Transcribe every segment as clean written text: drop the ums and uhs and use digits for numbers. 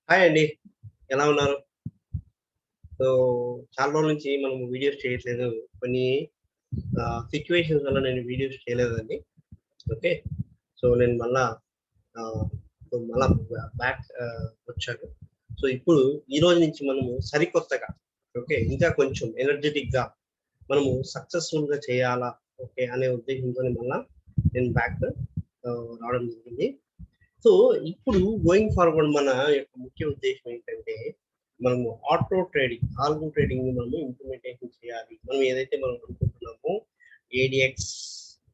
Hi అండి. ఎలా ఉన్నారు? సో, చాలా రోజుల నుంచి మనం వీడియోస్ చేయట్లేదు. కొన్ని సిట్యుయేషన్స్ వల్ల నేను వీడియోస్ చేయలేదండి. ఓకే. సో, నేను మళ్ళా ఆహ్, సో, మళ్ళా బ్యాక్ వచ్చాను. సో, ఇప్పుడు ఈ రోజు నుంచి మనము సరికొత్తగా ఓకే. ఇంకా కొంచెం ఎనర్జిటిక్‌గా మనము సక్సెస్‌ఫుల్‌గా చేయాలా ఓకే. అనే ఉద్దేశంతోని మళ్ళా నేను బ్యాక్ రావడం జరిగింది. సో, ఇప్పుడు గోయింగ్ ఫార్వర్డ్ మన యొక్క ముఖ్య ఉద్దేశ్యం ఏంటంటే, మనము ఆల్గో ట్రేడింగ్‌ని మనము ఇంప్లిమెంటేషన్ చేయాలి. మనం ఏదైతే మనం అనుకుంటున్నామో ఏడీఎక్స్,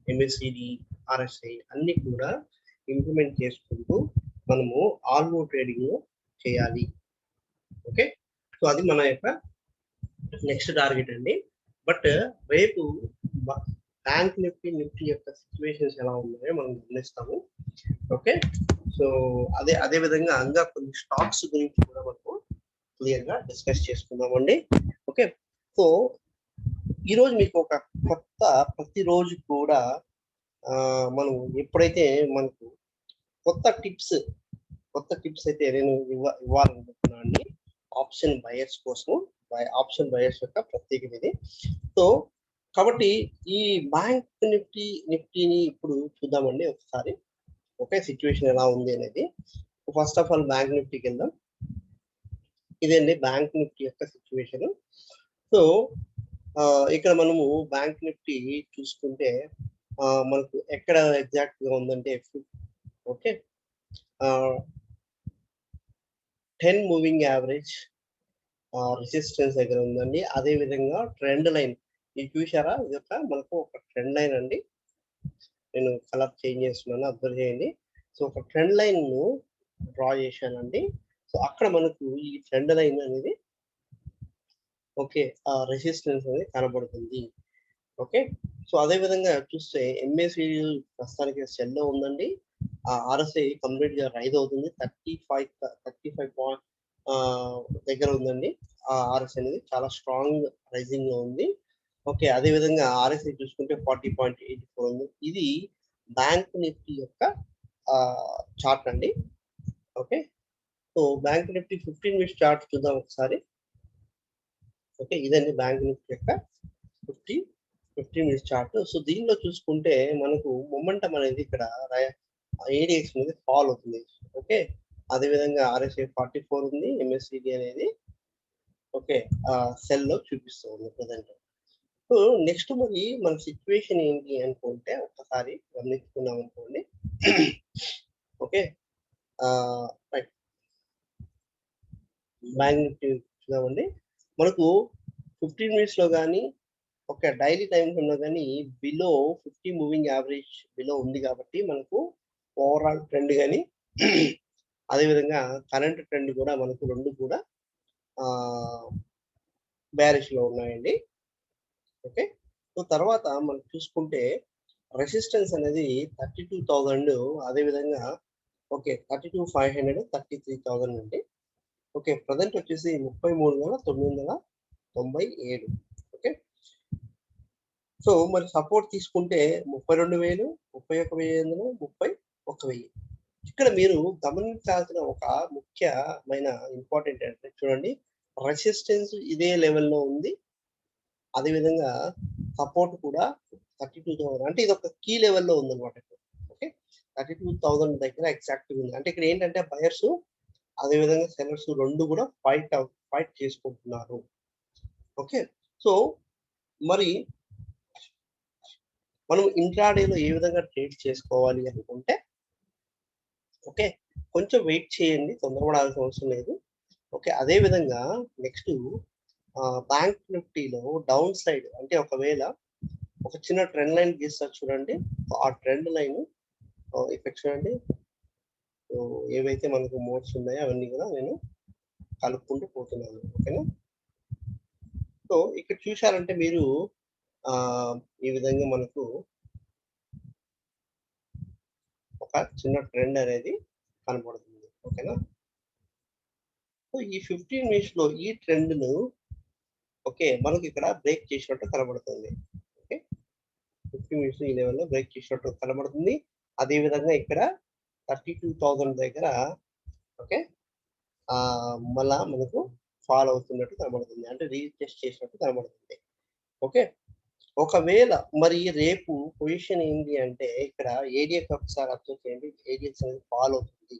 ఎంఎస్సిడి, ఆర్ఎస్ఐ అన్నీ కూడా ఇంప్లిమెంట్ చేసుకుంటూ మనము ఆల్గో ట్రేడింగ్‌ను చేయాలి. ఓకే. సో, అది మన యొక్క నెక్స్ట్ టార్గెట్ అండి. బట్ రేపు బ బ్యాంక్ నిఫ్టీ యొక్క సిట్యుయేషన్స్ ఎలా ఉన్నాయో మనం గమనిస్తాము. ఓకే. సో, అదే విధంగా ఇంకా కొన్ని స్టాక్స్ గురించి కూడా మనము క్లియర్‌గా డిస్కస్ చేసుకుందామండి. ఓకే. సో, ఈరోజు మీకు ఒక కొత్త ప్రతిరోజు కూడా మనం ఎప్పుడైతే మనకు కొత్త టిప్స్ కొత్త టిప్స్ అయితే నేను ఇవ్వాలనుకుంటున్నానండి. ఆప్షన్ బయర్స్ కోసం. ఆప్షన్ బయర్స్ యొక్క ప్రత్యేకత ఇది. సో, కాబట్టి ఈ బ్యాంక్ నిఫ్టీని ఇప్పుడు చూద్దామండి ఒకసారి. ఓకే. సిట్యుయేషన్ ఎలా ఉంది అనేది. ఫస్ట్ ఆఫ్ ఆల్ బ్యాంక్ నిఫ్టీకెళ్దాం. ఇదండి బ్యాంక్ నిఫ్టీ యొక్క సిట్యుయేషన్. సో, ఇక్కడ మనము బ్యాంక్ నిఫ్టీ చూసుకుంటే మనకు ఎక్కడ ఎగ్జాక్ట్‌గా ఉందంటే ఓకే. 10 మూవింగ్ యావరేజ్ రెసిస్టెన్స్ దగ్గర ఉందండి. అదే విధంగా ట్రెండ్ లైన్ ఇది చూసారా? ఇదొక మనకు ఒక ట్రెండ్ లైన్ అండి. నేను కలర్ చేంజ్ చేస్తున్నాను అబ్జర్వ్ చేయండి. సో, ఒక ట్రెండ్ లైన్‌ను డ్రా చేశానండి. సో, అక్కడ మనకు ఈ ట్రెండ్ లైన్ అనేది ఓకే. రెసిస్టెన్స్ అనేది కనబడుతుంది. ఓకే. సో, అదే విధంగా చూస్తే ఎంఏసీడీ ప్రస్తుతానికి సెల్‌లో ఉందండి. ఆర్ఎస్ఐ కంప్లీట్‌గా రైజ్ అవుతుంది. 35 దగ్గర ఉందండి. ఆర్ఎస్ఐ అనేది చాలా స్ట్రాంగ్ రైజింగ్‌లో ఉంది. ఓకే. అదే విధంగా ఆర్ఎస్ఐ చూసుకుంటే 40.84 ఉంది. ఇది బ్యాంక్ నిఫ్టీ యొక్క చార్ట్ అండి. Okay. So, bank Nifty 15 minutes chart చూద్దాం ఒకసారి. ఓకే. ఇదండి బ్యాంక్ నిఫ్టీ యొక్క 50 15 మినిట్స్ చార్ట్. సో, దీనిలో చూసుకుంటే మనకు మొమెంటం అనేది ఇక్కడ ఏడీఎక్స్ మీద ఫాల్ అవుతుంది. ఓకే. అదే విధంగా ఆర్ఎస్ఐ 44 ఉంది. ఎంఎస్సిడి అనేది ఓకే. సెల్‌లో చూపిస్తూ ఉంది ప్రెజెంట్. సో, నెక్స్ట్ మరి మన సిట్యుయేషన్ ఏంటి అనుకుంటే ఒక్కసారి గమనించుకున్నాం అనుకోండి. ఓకే. రైట్. బ్యాంక్ నిఫ్టీ చూద్దామండి. మనకు 15 మినిట్స్‌లో గాని ఓకే. డైలీ టైమ్స్‌లో గాని బిలో 50 మూవింగ్ యావరేజ్ బిలో ఉంది కాబట్టి మనకు ఓవరాల్ ట్రెండ్ గాని అదే విధంగా కరెంట్ ట్రెండ్ కూడా మనకు 2 కూడా ఆహ్, బేరిష్‌లో ఉన్నాయండి. ఓకే. సో, తర్వాత మనం చూసుకుంటే రెసిస్టెన్స్ అనేది 32,000 అదే విధంగా ఓకే. 32,500, 33,000 అండి. ఓకే. ప్రెజెంట్ వచ్చేసి 33,997 ఓకే. సో, మరి సపోర్ట్ తీసుకుంటే 32,000, 31,500, 31,000. ఇక్కడ మీరు గమనించాల్సిన ఒక ముఖ్యమైన ఇంపార్టెంట్ ఏంటంటే చూడండి. రెసిస్టెన్స్ ఇదే లెవెల్‌లో ఉంది. అదే విధంగా సపోర్ట్ కూడా 32,000 అంటే ఇదొక కీ లెవెల్‌లో ఉందన్నమాట ఇప్పుడు. ఓకే. 32,000 దగ్గర ఎగ్జాక్ట్‌గా ఉంది. అంటే ఇక్కడ ఏంటంటే బయర్స్ అదే విధంగా సెల్లర్స్ 2 కూడా ఫైట్ చేసుకుంటున్నారు. ఓకే. సో, మరి మనం ఇంట్రాడేలో ఏ విధంగా ట్రేడ్ చేసుకోవాలి అనుకుంటే ఓకే. కొంచెం వెయిట్ చేయండి. తొందరపడాల్సిన అవసరం లేదు. ఓకే. అదే విధంగా నెక్స్టు బ్యాంక్ నిఫ్టీలో డౌన్ సైడ్ అంటే ఒకవేళ ఒక చిన్న ట్రెండ్ లైన్ గీస్తారు చూడండి. ఆ ట్రెండ్ లైన్ ఇక్కడ చూడండి. సో, ఏవైతే మనకు మోడ్స్ ఉన్నాయో అవన్నీ కూడా నేను కలుపుకుంటూ పోతున్నాను. ఓకేనా? సో, ఇక్కడ చూశారంటే మీరు ఈ విధంగా మనకు ఒక చిన్న ట్రెండ్ అనేది కనపడుతుంది. ఓకేనా? సో, ఈ 15 మినిట్స్‌లో ఈ ట్రెండ్‌ను ఓకే. మనకిక్కడ బ్రేక్ చేసినట్టు కనబడుతుంది. ఓకే. 50 మినిట్స్ ఈ లెవెల్‌లో బ్రేక్ చేసినట్టు కనబడుతుంది. అదే విధంగా ఇక్కడ 32,000 దగ్గర ఓకే. మళ్ళా మనకు ఫాల్ అవుతున్నట్టు కనబడుతుంది, అంటే రీటెస్ట్ చేసినట్టు కనబడుతుంది. ఓకే, ఒకవేళ మరి రేపు పొజిషన్ ఏంటి అంటే ఇక్కడ ఏడిఎక్స్ ఒకసారి అబ్జర్వ్ చేయండి, ఏడిఎక్స్ అనేది ఫాల్ అవుతుంది.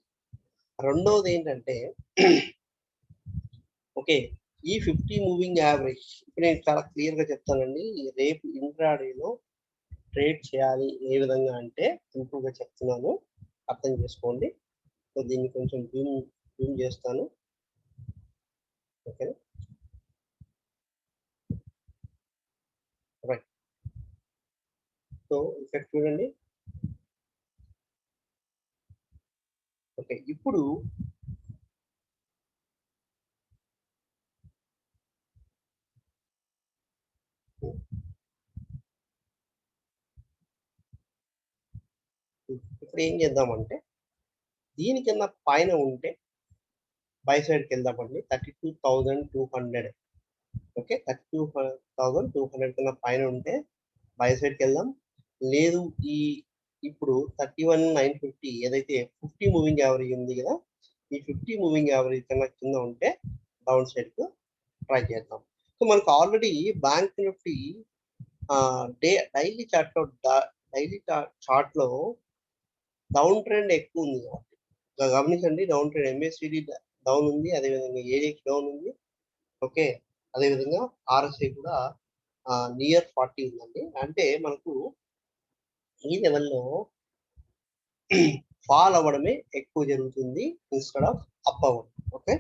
రెండవది ఏంటంటే ఓకే, ఈ 50 మూవింగ్ యావరేజ్ ఇప్పుడు నేను చాలా క్లియర్గా చెప్తానండి. రేపు ఇంట్రాడేలో ట్రేడ్ చేయాలి ఏ విధంగా అంటే సింపుల్గా చెప్తున్నాను, అర్థం చేసుకోండి. సో దీన్ని కొంచెం జూమ్ చేస్తాను. Okay right. సో ఇక్కడ చూడండి. ఓకే, ఇప్పుడు ఏం చేద్దామంటే దీని కింద పైన ఉంటే బై సైడ్కి వెళ్దామండి. 32,200. ఓకే, 32,200 కింద పైన ఉంటే బై సైడ్కి వెళ్దాం. లేదు ఈ ఇప్పుడు 31,950 ఏదైతే 50 మూవింగ్ యావరేజ్ ఉంది కదా, ఈ 50 మూవింగ్ యావరేజ్ కన్నా కింద ఉంటే డౌన్ సైడ్కు ట్రై చేద్దాం. సో మనకు ఆల్రెడీ బ్యాంక్ నిఫ్టీ డైలీ చార్ట్లో డౌన్ ట్రెండ్ ఎక్కువ ఉంది కాబట్టి గమనించండి. డౌన్ ట్రెండ్ ఎంఎస్సిడి డౌన్ ఉంది, అదేవిధంగా ఏడిఎక్స్ డౌన్ ఉంది. ఓకే, అదేవిధంగా ఆర్ఎస్ఐ కూడా నియర్ 40 ఉందండి. అంటే మనకు ఈ లెవెల్లో ఫాల్ అవ్వడమే ఎక్కువ జరుగుతుంది ఇన్స్టెడ్ ఆఫ్ అప్ అవ్వడం. ఓకే,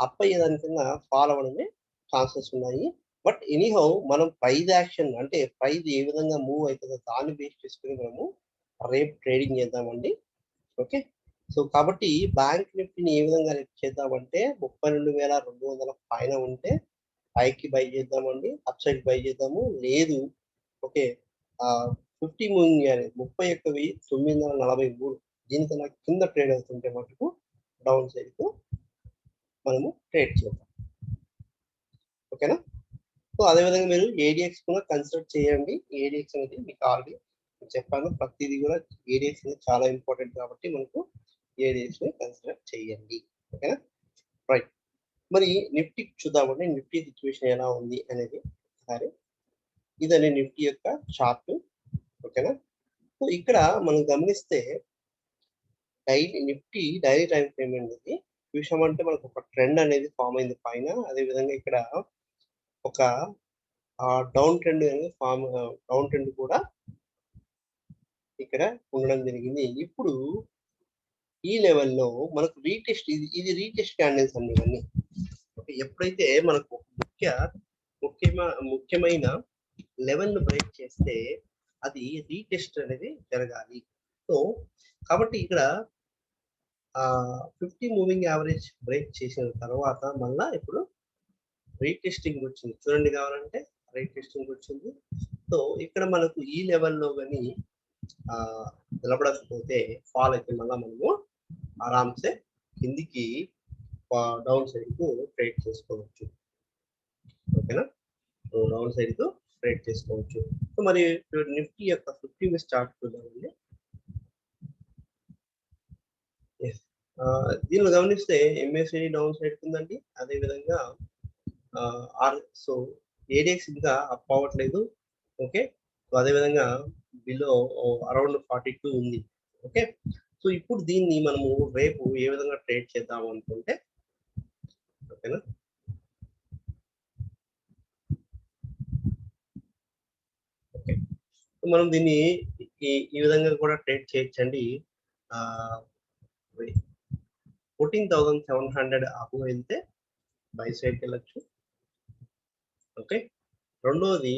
అప్ అయ్యేదానికన్నా ఫాల్ అవ్వడమే ఛాన్సెస్ ఉన్నాయి. బట్ ఎనీహౌ మనం ప్రైజ్ యాక్షన్ అంటే ప్రైజ్ ఏ విధంగా మూవ్ అవుతుందో దాన్ని బేస్ చేసుకుని మనము రేపు ట్రేడింగ్ చేద్దామండి. ఓకే, సో కాబట్టి బ్యాంక్ నిఫ్టీని ఏ విధంగా రేపు చేద్దామంటే 32,200 పైన ఉంటే పైకి బై చేద్దామండి, అప్ సైడ్ బై చేద్దాము. లేదు ఓకే 50 మూవింగ్ 31,943 దీనికన్నా కింద ట్రేడ్ అవుతుంటే మటుకు డౌన్ సైడ్కు మనము ట్రేడ్ చేద్దాం. ఓకేనా. సో అదేవిధంగా మీరు ఏడిఎక్స్ కూడా కన్సిడర్ చేయండి. ఏడిఎక్స్ అనేది మీకు ఆల్రెడీ చెప్పాను, ప్రతిదీ కూడా ఏడిఎక్స్ అనేది చాలా ఇంపార్టెంట్ కాబట్టి మనకు ఏడిఎక్స్ ని కన్సిడర్ చేయండి. ఓకేనా రైట్. మరి నిఫ్టీ చూద్దామండి, నిఫ్టీ సిచ్యువేషన్ ఎలా ఉంది అనేది. సరే, ఇదని నిఫ్టీ యొక్క చార్ట్. ఓకేనా. సో ఇక్కడ మనం గమనిస్తే నిఫ్టీ డైలీ టైం ఫ్రేమ్ అనేది చూసామంటే మనకు ఒక ట్రెండ్ అనేది ఫామ్ అయింది పైన. అదేవిధంగా ఇక్కడ ఒక డౌన్ ట్రెండ్ అనేది డౌన్ ట్రెండ్ కూడా ఇక్కడ ఉండడం జరిగింది. ఇప్పుడు ఈ లెవెల్లో మనకు రీటెస్ట్, ఇది రీటెస్ట్ క్యాండిల్స్ అండి ఇవన్నీ. ఎప్పుడైతే మనకు ముఖ్యమైన లెవెల్ ను బ్రేక్ చేస్తే అది రీటెస్ట్ అనేది జరగాలి. సో కాబట్టి ఇక్కడ 50 మూవింగ్ యావరేజ్ బ్రేక్ చేసిన తర్వాత మళ్ళా ఇప్పుడు రీటెస్టింగ్ వచ్చింది చూడండి, కావాలంటే రీటెస్టింగ్ వచ్చింది. సో ఇక్కడ మనకు ఈ లెవెల్లో కానీ నిలబడకపోతే ఫాల్ అయితే మళ్ళీ మనము ఆరామ్సే కిందికి డౌన్ సైడ్ కు ట్రేడ్ చేసుకోవచ్చు. ఓకేనా, డౌన్ సైడ్ కు ట్రేడ్ చేసుకోవచ్చు. సో మరి నిఫ్టీ యొక్క 50 స్టార్ట్ చూద్దామండి. దీనిలో గమనిస్తే ఎంఎస్ఐ డౌన్ సైడ్ ఉందండి, అదే విధంగా సో ఏడిఎక్స్ ఇంకా అప్ అవ్వట్లేదు. ఓకే, సో అదే విధంగా బిలో అరౌండ్ 42 ఉంది. ఓకే, సో ఇప్పుడు దీన్ని మనము రేపు ఏ విధంగా ట్రేడ్ చేద్దాం అనుకుంటే ఓకేనా. ఓకే, మనం దీన్ని ఈ విధంగా కూడా ట్రేడ్ చేయొచ్చండి. 14,700 అప్ వెళ్తే బై సైడ్కి వెళ్ళచ్చు. ఓకే, రెండోది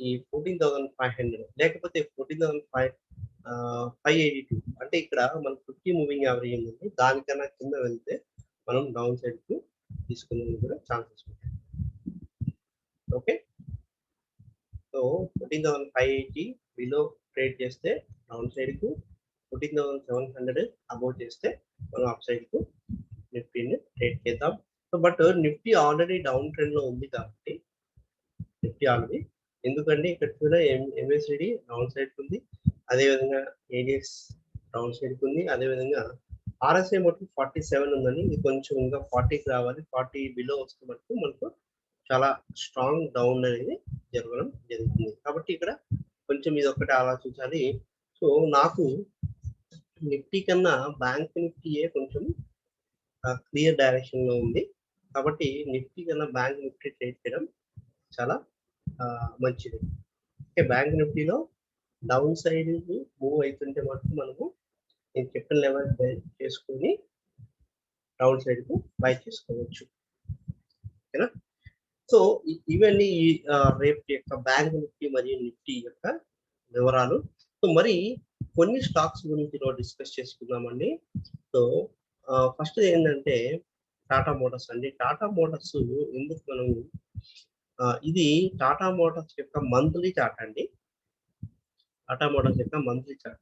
ఈ 14,500 లేకపోతే 14,582 అంటే ఇక్కడ మనం 50 మూవింగ్ యావరేజ్ ఉంది, దానికన్నా కింద వెళ్తే మనం డౌన్ సైడ్ కు తీసుకునేందుకు కూడా ఛాన్సెస్ ఉంటాయి. ఓకే, సో 14,580 బిలో ట్రేడ్ చేస్తే డౌన్ సైడ్ కు, 14,700 అబౌట్ చేస్తే మనం అప్ సైడ్ కు నిఫ్టీని ట్రేడ్ చేద్దాం. So but Nifty already down trend లో ఉంది కాబట్టి నిఫ్టీ ఆల్రెడీ, ఎందుకంటే ఇక్కడ చూడ ఎంఎస్సిడి డౌన్ సైడ్ ఉంది, అదేవిధంగా ఏడిఎక్స్ డౌన్ సైడ్ ఉంది, అదేవిధంగా RSI మటుకు 47 ఉందండి. ఇది కొంచెం ఇంకా 40కి రావాలి. 40 బిలో వస్తే మటుకు మనకు చాలా స్ట్రాంగ్ డౌన్ అనేది జరగడం జరుగుతుంది. కాబట్టి ఇక్కడ కొంచెం ఇదొక్కటి ఆలోచించాలి. సో నాకు నిఫ్టీ కన్నా బ్యాంక్ నిఫ్టీయే కొంచెం క్లియర్ డైరెక్షన్ లో ఉంది. కాబట్టి నిఫ్టీ కన్నా బ్యాంక్ నిఫ్టీ ట్రేడ్ చేయడం చాలా మంచిది. ఓకే, బ్యాంక్ నిఫ్టీలో డౌన్ సైడ్ మూవ్ అవుతుంటే మటుకు మనము నేను చెప్పిన లెవెల్ బై చేసుకొని డౌన్ సైడ్ కు బై చేసుకోవచ్చు. ఓకేనా? సో ఇవన్నీ రేపు యొక్క బ్యాంక్ నిఫ్టీ మరియు నిఫ్టీ యొక్క వివరాలు. సో మరి కొన్ని స్టాక్స్ గురించి డిస్కస్ చేసుకుందామండి. సో ఫస్ట్ ఏంటంటే టాటా మోటార్స్ అండి. టాటా మోటార్స్ ఎందుకు మనం ఇది టాటా మోటార్స్ యొక్క మంత్లీ చార్ట్ అండి. టాటా మోటార్స్ యొక్క మంత్లీ చార్ట్.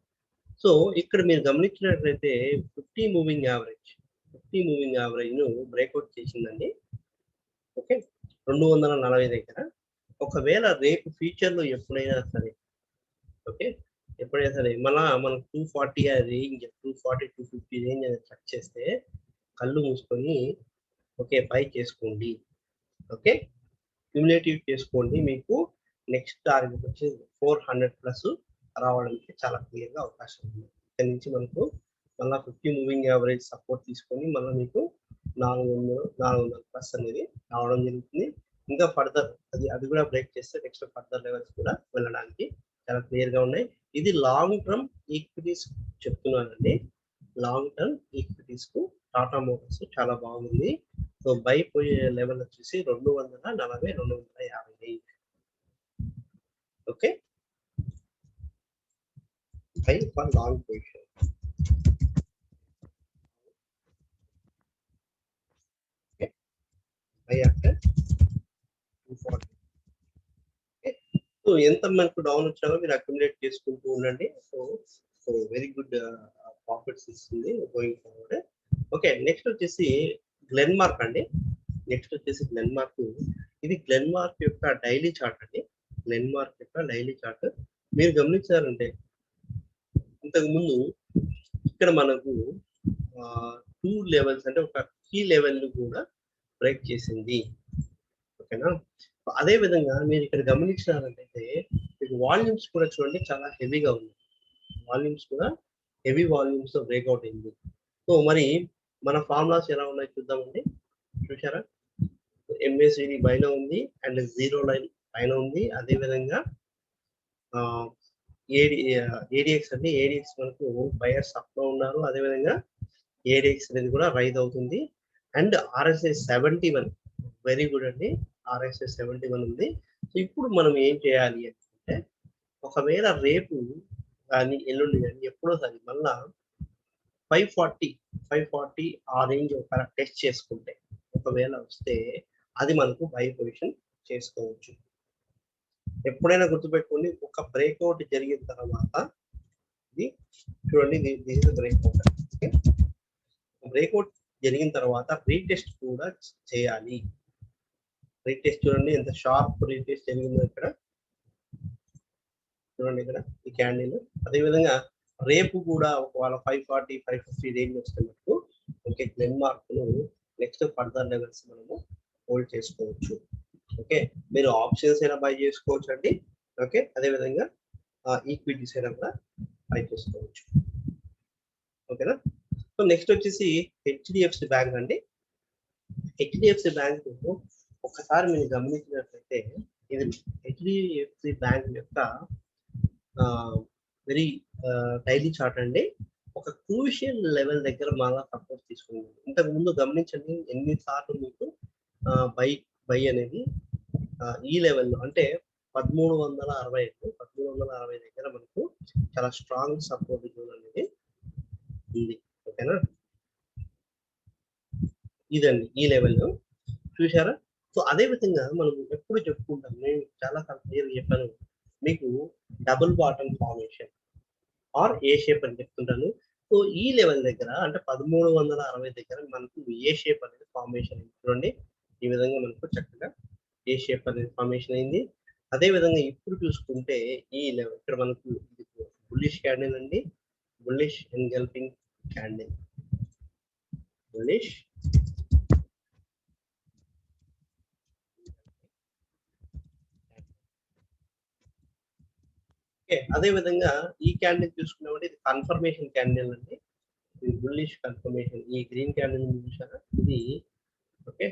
సో ఇక్కడ మీరు గమనించినట్లయితే 50 మూవింగ్ యావరేజ్ ను బ్రేక్అవుట్ చేసిందండి. ఓకే, 240 దగ్గర. ఒకవేళ రేపు ఫ్యూచర్ లో ఎప్పుడైనా సరే, ఓకే, ఎప్పుడైనా సరే మనకు 240 రేంజ్, 240 250 రేంజ్ అనేది టచ్ చేస్తే కళ్ళు మూసుకొని ఓకే బై చేసుకోండి. ఓకే, క్యుములేటివ్ చేసుకోండి. మీకు నెక్స్ట్ టార్గెట్ వచ్చి 400 ప్లస్ రావడానికి చాలా క్లియర్గా అవకాశం ఉంది. ఇక్కడ నుంచి మనకు మళ్ళీ 50 మూవింగ్ యావరేజ్ సపోర్ట్ తీసుకొని మళ్ళీ మీకు 400 ప్లస్ అనేది రావడం జరుగుతుంది. ఇంకా ఫర్దర్ అది కూడా బ్రేక్ చేస్తే నెక్స్ట్ ఫర్దర్ లెవెల్స్ కూడా వెళ్ళడానికి చాలా క్లియర్గా ఉన్నాయి. ఇది లాంగ్ టర్మ్ ఈక్విటీస్ చెప్తున్నానండి. లాంగ్ టర్మ్ ఈక్విటీస్ కు టాటా మోటార్స్ చాలా బాగుంది. సో బై పోయే లెవెల్ వచ్చేసి 240 250. Okay, by for long position. Okay, by after 240. So ఎంత మనకు డౌన్ వచ్చామో మీరు అక్యుములేట్ చేసుకుంటూ ఉండండి. సో వెరీ గుడ్ ప్రాఫిట్స్ ఇస్తుంది గోయింగ్ ఫార్వర్డ్. ఓకే, నెక్స్ట్ వచ్చేసి గ్లెన్మార్క్ అండి. ఇది గ్లెన్మార్క్ యొక్క డైలీ చార్ట్ అండి. గ్లెన్మార్క్ యొక్క డైలీ చార్ట్ మీరు గమనించారంటే ఇంతకు ముందు ఇక్కడ మనకు 2 లెవెల్స్ అంటే ఒక కీ లెవెల్ కూడా బ్రేక్ చేసింది. ఓకేనా? అదే విధంగా మీరు ఇక్కడ గమనించినారంటే మీకు వాల్యూమ్స్ కూడా చూడండి చాలా హెవీగా ఉంది. వాల్యూమ్స్ కూడా హెవీ వాల్యూమ్స్ తో బ్రేక్అవుట్ అయింది. సో మరి మన ఫార్ములాస్ ఎలా ఉన్నాయి చూద్దామండి. చూసారా, ఎంఏసిడి పైన ఉంది అండ్ జీరో లైన్ పైన ఉంది. అదే విధంగా ఏడిఎక్స్ అండి. ఏడిఎక్స్ మనకు బయర్స్ అప్ లో ఉన్నారు. అదే విధంగా ఏడిఎక్స్ అనేది కూడా రైజ్ అవుతుంది. అండ్ RSI 71 వెరీ గుడ్ అండి. RSI 71 ఉంది. సో ఇప్పుడు మనం ఏం చేయాలి అంటే ఒకవేళ రేపు కానీ ఎల్లుండి కానీ ఎప్పుడో సరే మళ్ళా 540 ఆ రేంజ్ ఒక టెస్ట్ చేసుకుంటే ఒకవేళ వస్తే అది మనకు బై పొజిషన్ చేసుకోవచ్చు. ఎప్పుడైనా గుర్తుపెట్టుకోండి, ఒక బ్రేక్అవుట్ జరిగిన తర్వాత ఇది చూడండి, దీని బ్రేక్అవుట్. ఓకే, బ్రేక్అవుట్ జరిగిన తర్వాత రీటెస్ట్ కూడా చేయాలి. రీటెస్ట్ చూడండి ఎంత షార్ప్ రీటెస్ట్ జరిగిందో ఇక్కడ చూడండి. ఇక్కడ ఈ క్యాండిల్ అదేవిధంగా రేపు కూడా ఒకవేళ 540 550 రేంజ్ వస్తే మనకు ఓకే గ్లెన్మార్క్ ను నెక్స్ట్ ఫర్దర్ లెవెల్స్ మనము హోల్డ్ చేసుకోవచ్చు. ఓకే, మీరు ఆప్షన్స్ అయినా బై చేసుకోవచ్చు అండి. ఓకే, అదేవిధంగా ఈక్విటీస్ అయినా కూడా బై చేసుకోవచ్చు. ఓకేనా? సో నెక్స్ట్ వచ్చేసి హెచ్డిఎఫ్సి బ్యాంక్ అండి. హెచ్డిఎఫ్సి బ్యాంక్ ఒకసారి మీరు గమనించినట్లయితే ఇది హెచ్డిఎఫ్సి బ్యాంక్ యొక్క వెరీ డైలీ చార్ట్ అండి. ఒక క్రూషియల్ లెవెల్ దగ్గర బాగా సపోర్ట్ తీసుకుంది. ఇంతకు ముందు గమనించండి ఎన్నిసార్లు మీకు బై అనేది ఈ లెవెల్లో అంటే 1360 దగ్గర మనకు చాలా స్ట్రాంగ్ సపోర్ట్ జోన్ అనేది ఉంది. ఓకేనా? ఇదండి ఈ లెవెల్లో చూసారా. సో అదే విధంగా మనం ఎప్పుడు చెప్పుకుంటాం, నేను చాలా క్లియర్ చెప్పాను మీకు, double bottom formation are A shape అని చెప్తుంటాను. సో ఈ లెవెల్ దగ్గర అంటే 1360 దగ్గర మనకు ఏ షేప్ అనేది ఫార్మేషన్ అయింది. చూడండి ఈ విధంగా మనకు చక్కగా ఏ షేప్ అనేది ఫార్మేషన్ అయింది. అదే విధంగా ఇప్పుడు చూసుకుంటే ఈ లెవెల్ ఇక్కడ మనకు బుల్లిష్ క్యాండిల్ అండి, bullish engulfing candle. bullish. Okay, అదే విధంగా ఈ క్యాండిల్ చూసుకున్నామంటే ఇది కన్ఫర్మేషన్ క్యాండిల్ అండి. ఇది బుల్లిష్ కన్ఫర్మేషన్. ఈ గ్రీన్ క్యాండిల్ చూసారా, ఇది ఓకే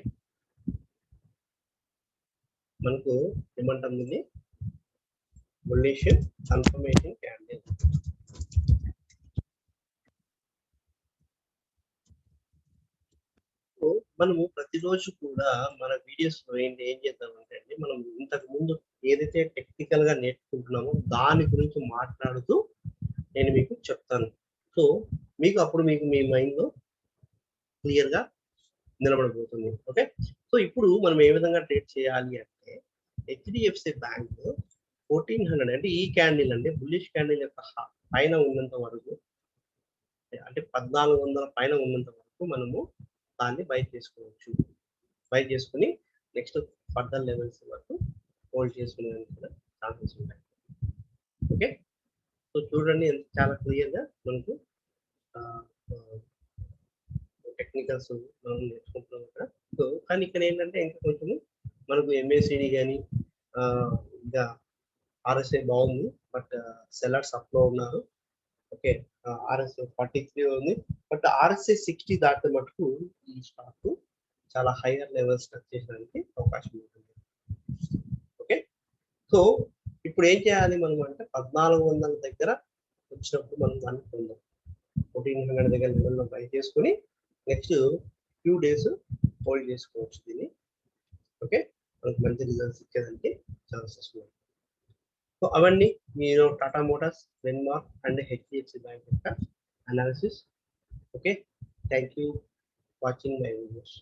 మనకు ఏమంటాం, ఇది బుల్లిష్ కన్ఫర్మేషన్ క్యాండిల్. మనము ప్రతిరోజు కూడా మన వీడియోస్ లో ఏం చేద్దామంటే అండి, మనం ఇంతకు ముందు ఏదైతే టెక్నికల్ గా నేర్చుకుంటున్నామో దాని గురించి మాట్లాడుతూ నేను మీకు చెప్తాను. సో మీకు అప్పుడు మీకు మీ మైండ్ లో క్లియర్ గా నిలబడబోతుంది. ఓకే, సో ఇప్పుడు మనం ఏ విధంగా ట్రేడ్ చేయాలి అంటే, హెచ్డిఎఫ్సి బ్యాంక్ 1400 అంటే ఈ క్యాండిల్ అంటే బుల్లిష్ క్యాండిల్ యొక్క పైన ఉన్నంత వరకు, అంటే 1400 పైన ఉన్నంత వరకు మనము దాన్ని బై చేసుకోవచ్చు. బై చేసుకుని నెక్స్ట్ ఫర్దర్ లెవెల్స్ వరకు హోల్డ్ చేసుకునేందుకు కూడా ఛాన్సెస్ ఉంటాయి. ఓకే, సో చూడండి ఎంత చాలా క్లియర్గా మనకు టెక్నికల్స్ మనం నేర్చుకుంటున్నాం ఇక్కడ. సో కానీ ఇక్కడ ఏంటంటే ఇంకా కొంచెము మనకు ఎంఏసిడి కానీ ఇంకా ఆర్ఎస్ఐ బాగుంది, బట్ సెల్లర్స్ అప్లో ఉన్నారు. ఓకే, ఆర్ఎస్ఐ 43 ఉంది, బట్ ఆర్ఎస్ఐ 60 దాటితే మటుకు ఈ స్టాక్ చాలా హైయర్ లెవెల్స్ టచ్ చేయడానికి అవకాశం ఉంటుంది. ఓకే, సో ఇప్పుడు ఏం చేయాలి మనం అంటే 1400 దగ్గర వచ్చినప్పుడు మనం దాన్ని పొందాం. 1400 దగ్గర లెవెల్లో బై చేసుకుని నెక్స్ట్ ఫ్యూ డేస్ హోల్డ్ చేసుకోవచ్చు దీన్ని. ఓకే, మనకు మంచి రిజల్ట్స్ ఇచ్చేదానికి ఛాన్సెస్ ఉన్నాయి. సో అవన్నీ మీరు టాటా మోటార్స్, వెన్మార్క్ అండ్ హెచ్డిఎఫ్సి బ్యాంక్ యొక్క analysis. Okay, thank you watching my videos.